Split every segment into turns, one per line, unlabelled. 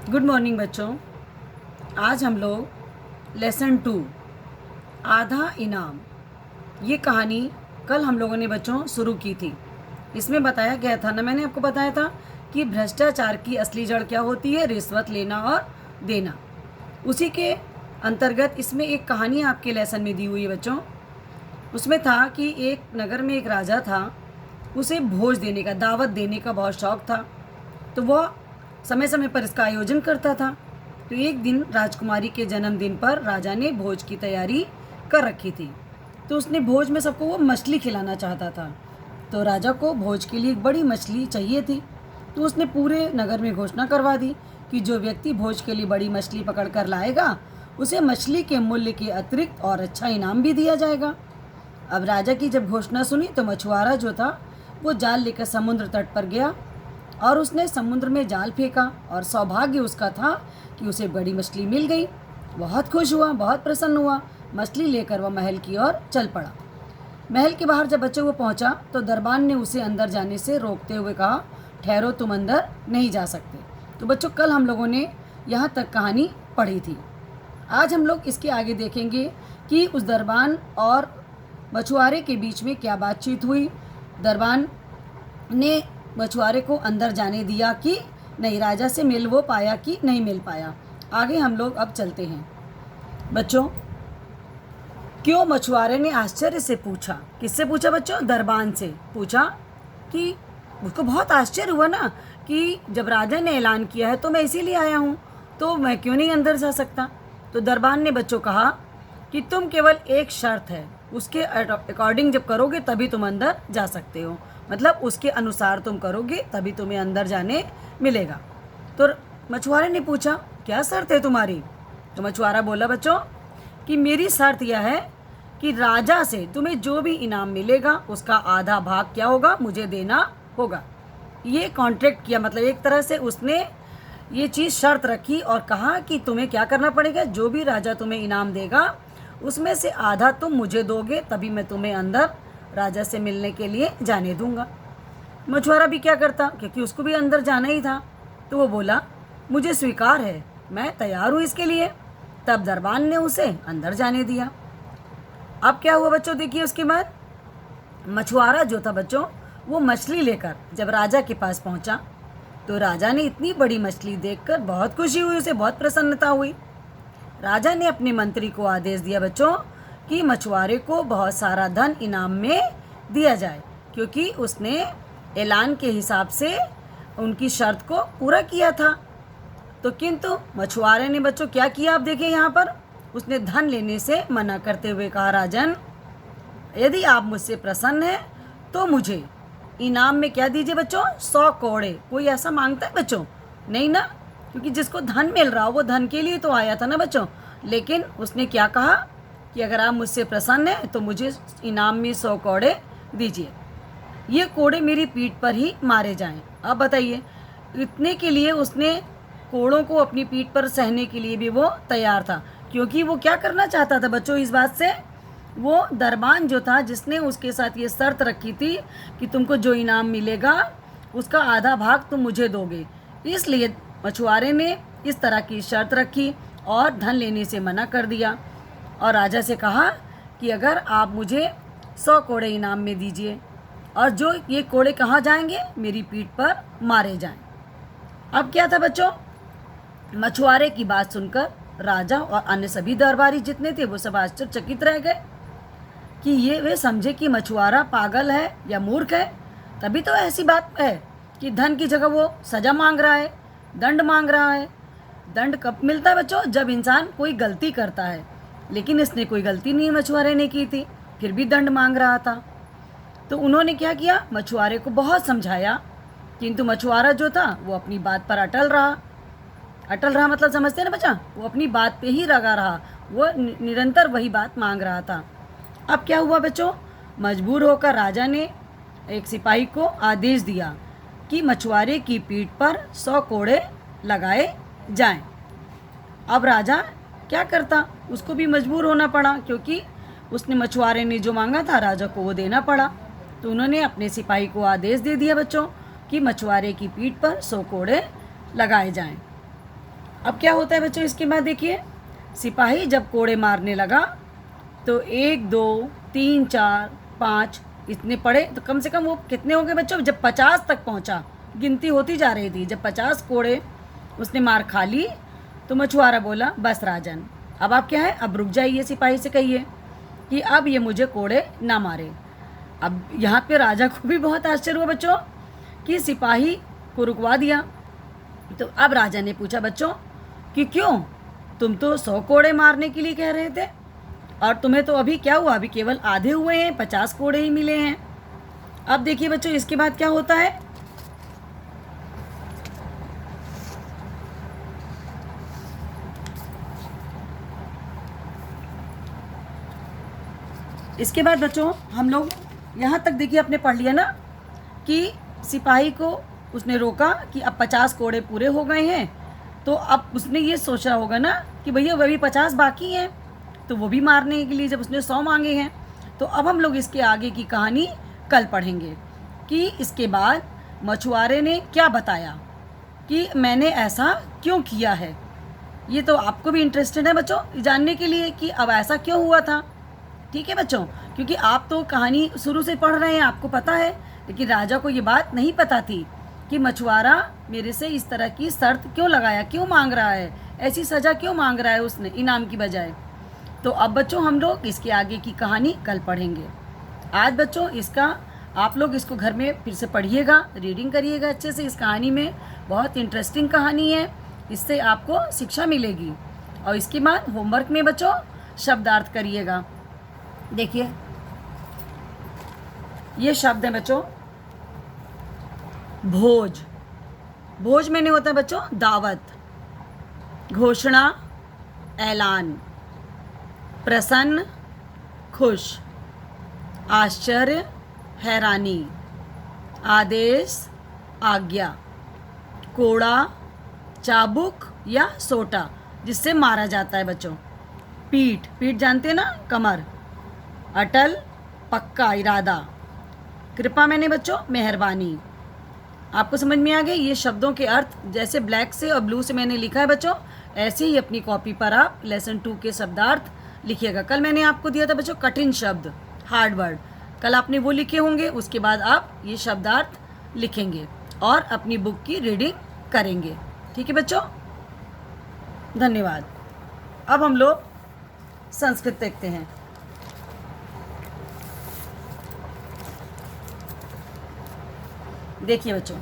Good morning बच्चों। आज हम लोग लेसन 2 आधा इनाम ये कहानी कल हम लोगों ने बच्चों शुरू की थी। इसमें बताया गया था ना, मैंने आपको बताया था कि भ्रष्टाचार की असली जड़ क्या होती है, रिश्वत लेना और देना। उसी के अंतर्गत इसमें एक कहानी आपके लेसन में दी हुई है बच्चों। उसमें था कि एक नगर में एक राजा था, उसे भोज देने का, दावत देने का बहुत शौक था। तो वह समय समय पर इसका आयोजन करता था। तो एक दिन राजकुमारी के जन्मदिन पर राजा ने भोज की तैयारी कर रखी थी। तो उसने भोज में सबको वो मछली खिलाना चाहता था। तो राजा को भोज के लिए एक बड़ी मछली चाहिए थी। तो उसने पूरे नगर में घोषणा करवा दी कि जो व्यक्ति भोज के लिए बड़ी मछली पकड़ कर लाएगा उसे मछली के मूल्य के अतिरिक्त और अच्छा इनाम भी दिया जाएगा। अब राजा की जब घोषणा सुनी तो मछुआरा जो था वो जाल लेकर समुद्र तट पर गया और उसने समुद्र में जाल फेंका और सौभाग्य उसका था कि उसे बड़ी मछली मिल गई। बहुत खुश हुआ, बहुत प्रसन्न हुआ। मछली लेकर वह महल की ओर चल पड़ा। महल के बाहर जब बच्चे वो पहुंचा तो दरबान ने उसे अंदर जाने से रोकते हुए कहा, ठहरो, तुम अंदर नहीं जा सकते। तो बच्चों, कल हम लोगों ने यहाँ तक कहानी पढ़ी थी। आज हम लोग इसके आगे देखेंगे कि उस दरबान और मछुआरे के बीच में क्या बातचीत हुई। दरबान ने मछुआरे को अंदर जाने दिया कि नहीं, राजा से मिल वो पाया कि नहीं मिल पाया। आगे हम लोग अब चलते हैं बच्चों। क्यों मछुआरे ने आश्चर्य से पूछा। किससे पूछा बच्चों? दरबान से पूछा कि उसको बहुत आश्चर्य हुआ ना कि जब राजा ने ऐलान किया है तो मैं इसीलिए आया हूँ, तो मैं क्यों नहीं अंदर जा सकता। तो दरबान ने बच्चों कहा कि तुम केवल एक शर्त है, उसके अकॉर्डिंग जब करोगे तभी तुम अंदर जा सकते हो, मतलब उसके अनुसार तुम करोगे तभी तुम्हें अंदर जाने मिलेगा। तो मछुआरे ने पूछा, क्या शर्त है तुम्हारी? तो मछुआरा बोला बच्चों कि मेरी शर्त यह है कि राजा से तुम्हें जो भी इनाम मिलेगा उसका आधा भाग क्या होगा, मुझे देना होगा। ये कॉन्ट्रैक्ट किया, मतलब एक तरह से उसने ये चीज़ शर्त रखी और कहा कि तुम्हें क्या करना पड़ेगा, जो भी राजा तुम्हें इनाम देगा उसमें से आधा तुम मुझे दोगे, तभी मैं तुम्हें अंदर राजा से मिलने के लिए जाने दूंगा। मछुआरा भी क्या करता, क्योंकि उसको भी अंदर जाना ही था। तो वो बोला, मुझे स्वीकार है, मैं तैयार हूँ इसके लिए। तब दरबान ने उसे अंदर जाने दिया। अब क्या हुआ बच्चों, देखिए उसके बाद मछुआरा जो था बच्चों वो मछली लेकर जब राजा के पास पहुंचा तो राजा ने इतनी बड़ी मछली देखकर बहुत खुशी हुई, उसे बहुत प्रसन्नता हुई। राजा ने अपने मंत्री को आदेश दिया बच्चों कि मछुआरे को बहुत सारा धन इनाम में दिया जाए, क्योंकि उसने ऐलान के हिसाब से उनकी शर्त को पूरा किया था। तो किंतु मछुआरे ने बच्चों क्या किया, आप देखिए यहाँ पर उसने धन लेने से मना करते हुए कहा, राजन, यदि आप मुझसे प्रसन्न हैं तो मुझे इनाम में क्या दीजिए बच्चों, 100 कौड़े। कोई ऐसा मांगता है बच्चों? नहीं ना, क्योंकि जिसको धन मिल रहा हो वो धन के लिए तो आया था ना बच्चों। लेकिन उसने क्या कहा कि अगर आप मुझसे प्रसन्न हैं तो मुझे इनाम में 100 कौड़े दीजिए। ये कोड़े मेरी पीठ पर ही मारे जाएं। अब बताइए, इतने के लिए उसने कोड़ों को अपनी पीठ पर सहने के लिए भी वो तैयार था, क्योंकि वो क्या करना चाहता था बच्चों, इस बात से वो दरबान जो था जिसने उसके साथ ये शर्त रखी थी कि तुमको जो इनाम मिलेगा उसका आधा भाग तुम मुझे दोगे, इसलिए मछुआरे ने इस तरह की शर्त रखी और धन लेने से मना कर दिया और राजा से कहा कि अगर आप मुझे 100 कोड़े इनाम में दीजिए और जो ये कोड़े कहाँ जाएंगे, मेरी पीठ पर मारे जाएं। अब क्या था बच्चों, मछुआरे की बात सुनकर राजा और अन्य सभी दरबारी जितने थे वो सब आश्चर्यचकित रह गए कि ये वे समझे कि मछुआरा पागल है या मूर्ख है। तभी तो ऐसी बात है कि धन की जगह वो सजा मांग रहा है, दंड मांग रहा है। दंड कब मिलता है बच्चों, जब इंसान कोई गलती करता है, लेकिन इसने कोई गलती नहीं मछुआरे ने की थी, फिर भी दंड मांग रहा था। तो उन्होंने क्या किया, मछुआरे को बहुत समझाया, किंतु मछुआरा जो था वो अपनी बात पर अटल रहा। अटल रहा मतलब समझते हैं ना बच्चा, वो अपनी बात पे ही लगा रहा, वो निरंतर वही बात मांग रहा था। अब क्या हुआ बच्चों, मजबूर होकर राजा ने एक सिपाही को आदेश दिया कि मछुआरे की पीठ पर 100 कोड़े लगाए जाएं। अब राजा क्या करता, उसको भी मजबूर होना पड़ा, क्योंकि उसने मछुआरे ने जो मांगा था राजा को वो देना पड़ा। तो उन्होंने अपने सिपाही को आदेश दे दिया बच्चों कि मछुआरे की पीठ पर 100 कोड़े लगाए जाएं। अब क्या होता है बच्चों, इसके बाद देखिए, सिपाही जब कोड़े मारने लगा तो 1 2 3 4 5 इतने पड़े, तो कम से कम वो कितने हो गए बच्चों, जब 50 तक पहुंचा, गिनती होती जा रही थी, जब 50 कोड़े उसने मार खा ली तो मछुआरा बोला, बस राजन, अब आप क्या है, अब रुक जाइए, सिपाही से कहिए कि अब ये मुझे कोड़े ना मारे। अब यहाँ पे राजा को भी बहुत आश्चर्य हुआ बच्चों कि सिपाही को रुकवा दिया। तो अब राजा ने पूछा बच्चों कि क्यों, तुम तो 100 कोड़े मारने के लिए कह रहे थे और तुम्हें तो अभी क्या हुआ, अभी केवल आधे हुए हैं, 50 कोड़े ही मिले हैं। अब देखिए बच्चों, इसके बाद क्या होता है, इसके बाद बच्चों हम लोग यहाँ तक देखिए अपने पढ़ लिया ना कि सिपाही को उसने रोका कि अब 50 कोड़े पूरे हो गए हैं, तो अब उसने ये सोचा होगा ना कि भैया अभी 50 बाकी हैं, तो वो भी मारने के लिए जब उसने 100 मांगे हैं। तो अब हम लोग इसके आगे की कहानी कल पढ़ेंगे कि इसके बाद मछुआरे ने क्या बताया कि मैंने ऐसा क्यों किया है। ये तो आपको भी इंटरेस्टेड है बच्चों जानने के लिए कि अब ऐसा क्यों हुआ था। ठीक है बच्चों, क्योंकि आप तो कहानी शुरू से पढ़ रहे हैं, आपको पता है, लेकिन राजा को ये बात नहीं पता थी कि मछुआरा मेरे से इस तरह की शर्त क्यों लगाया, क्यों मांग रहा है, ऐसी सज़ा क्यों मांग रहा है उसने इनाम की बजाय। तो अब बच्चों हम लोग इसके आगे की कहानी कल पढ़ेंगे। आज बच्चों इसका आप लोग इसको घर में फिर से पढ़िएगा, रीडिंग करिएगा अच्छे से। इस कहानी में बहुत इंटरेस्टिंग कहानी है, इससे आपको शिक्षा मिलेगी। और इसके बाद होमवर्क में बच्चों शब्दार्थ करिएगा। देखिए ये शब्द है बच्चों, भोज। भोज मैंने होता है बच्चों दावत, घोषणा ऐलान, प्रसन्न खुश, आश्चर्य हैरानी, आदेश आज्ञा, कोड़ा चाबुक या सोटा जिससे मारा जाता है बच्चों, पीठ, पीठ जानते हैं ना, कमर, अटल पक्का इरादा, कृपा मैंने बच्चों मेहरबानी। आपको समझ में आ गए ये शब्दों के अर्थ, जैसे ब्लैक से और ब्लू से मैंने लिखा है बच्चों, ऐसे ही अपनी कॉपी पर आप लेसन 2 के शब्दार्थ लिखिएगा। कल मैंने आपको दिया था बच्चों कठिन शब्द, हार्ड वर्ड, कल आपने वो लिखे होंगे, उसके बाद आप ये शब्दार्थ लिखेंगे और अपनी बुक की रीडिंग करेंगे। ठीक है बच्चों, धन्यवाद। अब हम लोग संस्कृत देखते हैं। देखिए बच्चों,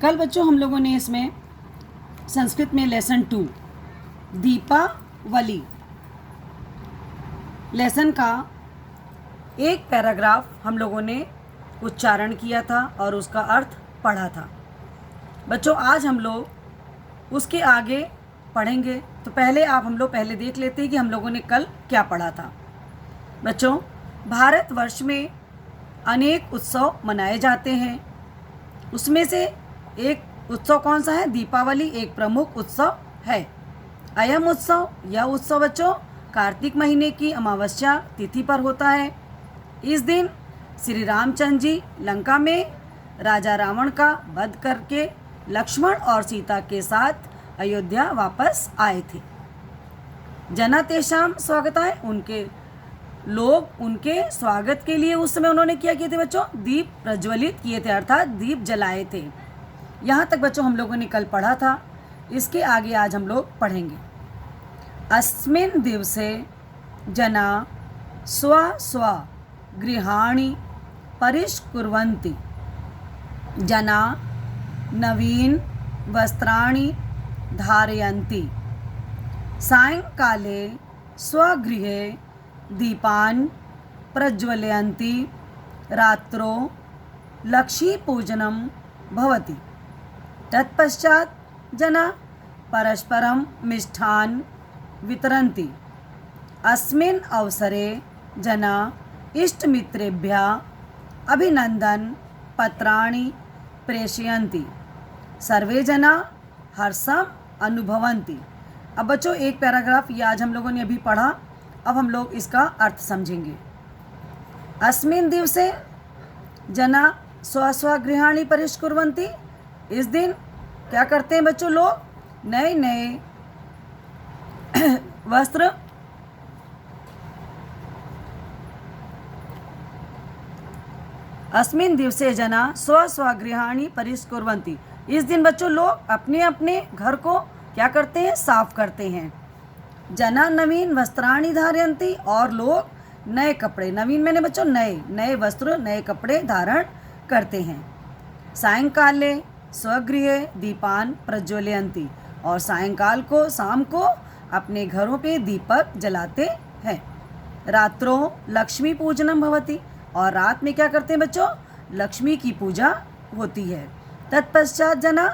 कल बच्चों हम लोगों ने इसमें संस्कृत में लेसन 2 दीपावली लेसन का एक पैराग्राफ हम लोगों ने उच्चारण किया था और उसका अर्थ पढ़ा था। बच्चों आज हम लोग उसके आगे पढ़ेंगे, तो पहले हम लोग पहले देख लेते हैं कि हम लोगों ने कल क्या पढ़ा था। बच्चों भारतवर्ष में अनेक उत्सव मनाए जाते हैं, उसमें से एक उत्सव कौन सा है, दीपावली एक प्रमुख उत्सव है। अयम उत्सव, यह उत्सव बच्चों कार्तिक महीने की अमावस्या तिथि पर होता है। इस दिन श्री रामचंद्र जी लंका में राजा रावण का वध करके लक्ष्मण और सीता के साथ अयोध्या वापस आए थे। जना तेषाम स्वागताय, उनके लोग उनके स्वागत के लिए उस समय उन्होंने क्या किए थे बच्चों, दीप प्रज्वलित किए थे, अर्थात दीप जलाए थे। यहाँ तक बच्चों हम लोगों ने कल पढ़ा था, इसके आगे आज हम लोग पढ़ेंगे। अस्मिन् दिवसे जना स्व स्व गृहाणि परिष्कुर्वन्ति, जना नवीन वस्त्राणि धारयन्ति, सायंकाले स्वगृहे दीपान् प्रज्वलयन्ति, रात्रौ लक्ष्मीपूजनं भवति। तत्पश्चात् जना परस्परं मिष्ठान् वितरन्ति। अस्मिन् अवसरे जना इष्टमित्रेभ्यः अभिनन्दन पत्राणि प्रेषयन्ति, सर्वे जना हर्षम् अनुभवन्ति। अब बच्चों एक पैराग्राफ ये आज हम लोगों ने अभी पढ़ा अब हम लोग इसका अर्थ समझेंगे। अस्मिन् दिवसे जना स्वस्वगृहाणि परिष्कुर्वन्ति। इस दिन क्या करते हैं बच्चों, लोग नए नए वस्त्र अस्मिन् दिवसे जना स्वस्वगृहाणि परिष्कुर्वन्ति। इस दिन बच्चों लोग अपने अपने घर को क्या करते हैं, साफ करते हैं। जना नवीन वस्त्राणि धारयन्ति, और लोग नए कपड़े, नवीन मैंने बच्चों नए नए वस्त्र नए कपड़े धारण करते हैं। सायंकाले स्वगृहे दीपान प्रज्वलयन्ति, और सायंकाल को शाम को अपने घरों पे दीपक जलाते हैं। रात्रो लक्ष्मी पूजनम भवति, और रात में क्या करते हैं बच्चों, लक्ष्मी की पूजा होती है। तत्पश्चात जना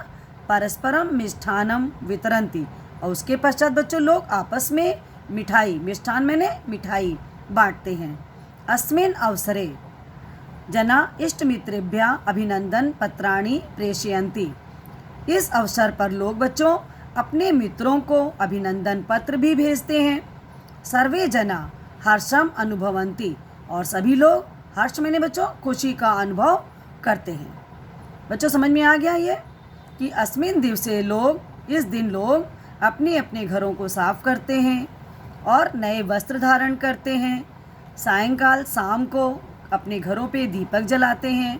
परस्परम मिष्ठानम वितरन्ति, और उसके पश्चात बच्चों लोग आपस में मिठाई, मिष्ठान मैंने मिठाई बांटते हैं। अस्मिन् अवसरे जना इष्टमित्रेभ्यः अभिनंदन पत्राणि प्रेषयन्ति। इस अवसर पर लोग बच्चों अपने मित्रों को अभिनंदन पत्र भी भेजते हैं। सर्वे जना हर्षम अनुभवन्ति, और सभी लोग हर्ष मैंने बच्चों खुशी का अनुभव करते हैं। बच्चों समझ में आ गया ये कि अस्मिन् दिवसे लोग, इस दिन लोग अपने अपने घरों को साफ करते हैं और नए वस्त्र धारण करते हैं। सायंकाल शाम को अपने घरों पे दीपक जलाते हैं।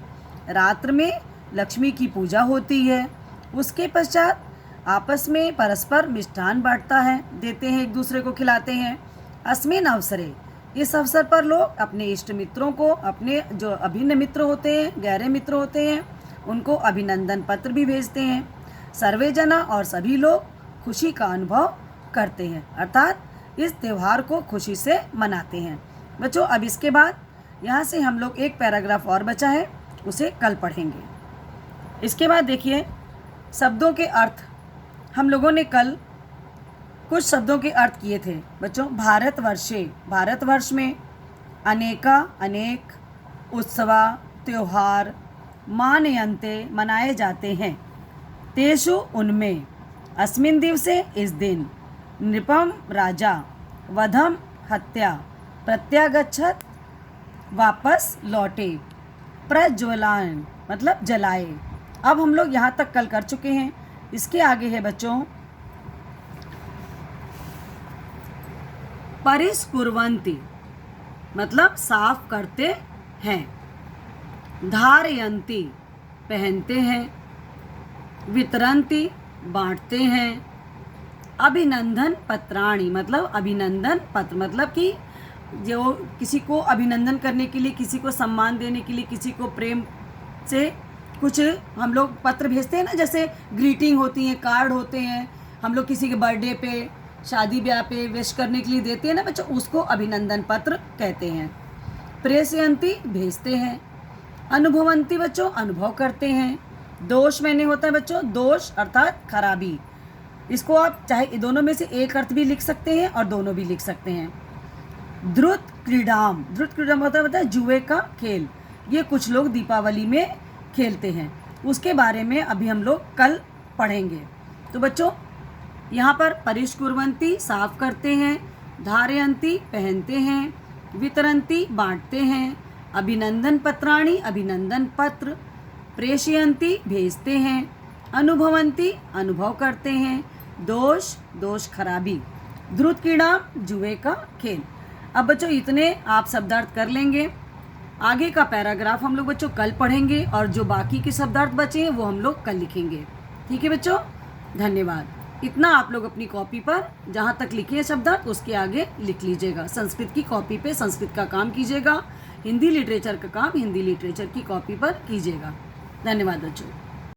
रात्र में लक्ष्मी की पूजा होती है। उसके पश्चात आपस में परस्पर मिष्ठान बांटता है, देते हैं, एक दूसरे को खिलाते हैं। अस्मिन् अवसरे, इस अवसर पर लोग अपने इष्ट मित्रों को, अपने जो अभिन्न मित्र होते हैं, गहरे मित्र होते हैं, उनको अभिनंदन पत्र भी भेजते हैं। सर्वे जना, और सभी लोग खुशी का अनुभव करते हैं, अर्थात इस त्यौहार को खुशी से मनाते हैं। बच्चों अब इसके बाद यहाँ से हम लोग एक पैराग्राफ और बचा है, उसे कल पढ़ेंगे। इसके बाद देखिए शब्दों के अर्थ। हम लोगों ने कल कुछ शब्दों के अर्थ किए थे बच्चों। भारतवर्षे, भारतवर्ष में अनेका अनेक, उत्सवा त्योहार, मानयन्ते मनाए जाते हैं। तेषु उनमें, अस्मिन् दिवसे इस दिन, नृपम राजा, वधम हत्या, प्रत्यागच्छत वापस लौटे, प्रज्वलन मतलब जलाए। अब हम लोग यहाँ तक कल कर चुके हैं। इसके आगे है बच्चों परिष्कुर्वन्ति मतलब साफ करते हैं। धारयन्ति पहनते हैं। वितरन्ति बांटते हैं। अभिनंदन पत्राणि मतलब अभिनंदन पत्र, मतलब कि जो किसी को अभिनंदन करने के लिए, किसी को सम्मान देने के लिए, किसी को प्रेम से कुछ हम लोग पत्र भेजते हैं ना, जैसे ग्रीटिंग होती है, कार्ड होते हैं, हम लोग किसी के बर्थडे पे, शादी ब्याह पे विश करने के लिए देते हैं ना बच्चों, उसको अभिनंदन पत्र कहते हैं। प्रेषयन्ति भेजते हैं। अनुभवन्ति बच्चों अनुभव करते हैं। दोष मैंने होता है बच्चों, दोष अर्थात खराबी। इसको आप चाहे दोनों में से एक अर्थ भी लिख सकते हैं और दोनों भी लिख सकते हैं। द्रुत क्रीडाम, द्रुत क्रीडाम होता है बताया जुए का खेल। ये कुछ लोग दीपावली में खेलते हैं, उसके बारे में अभी हम लोग कल पढ़ेंगे। तो बच्चों यहाँ पर परिष्कुर्वन्ति साफ करते हैं, धारयन्ति पहनते हैं, वितरन्ति बांटते हैं, अभिनंदन पत्राणि अभिनंदन पत्र, प्रेषयन्ति भेजते हैं, अनुभवन्ति अनुभव करते हैं, दोष दोष खराबी, द्रुत क्रीड़ा जुए का खेल। अब बच्चों इतने आप शब्दार्थ कर लेंगे। आगे का पैराग्राफ हम लोग बच्चों कल पढ़ेंगे और जो बाकी के शब्दार्थ बचे हैं वो हम लोग कल लिखेंगे। ठीक है बच्चों, धन्यवाद। इतना आप लोग अपनी कॉपी पर जहाँ तक लिखे हैं शब्दार्थ उसके आगे लिख लीजिएगा। संस्कृत की कॉपी पे संस्कृत का काम कीजिएगा, हिंदी लिटरेचर का काम हिंदी लिटरेचर की कॉपी पर कीजिएगा। धन्यवाद बच्चों।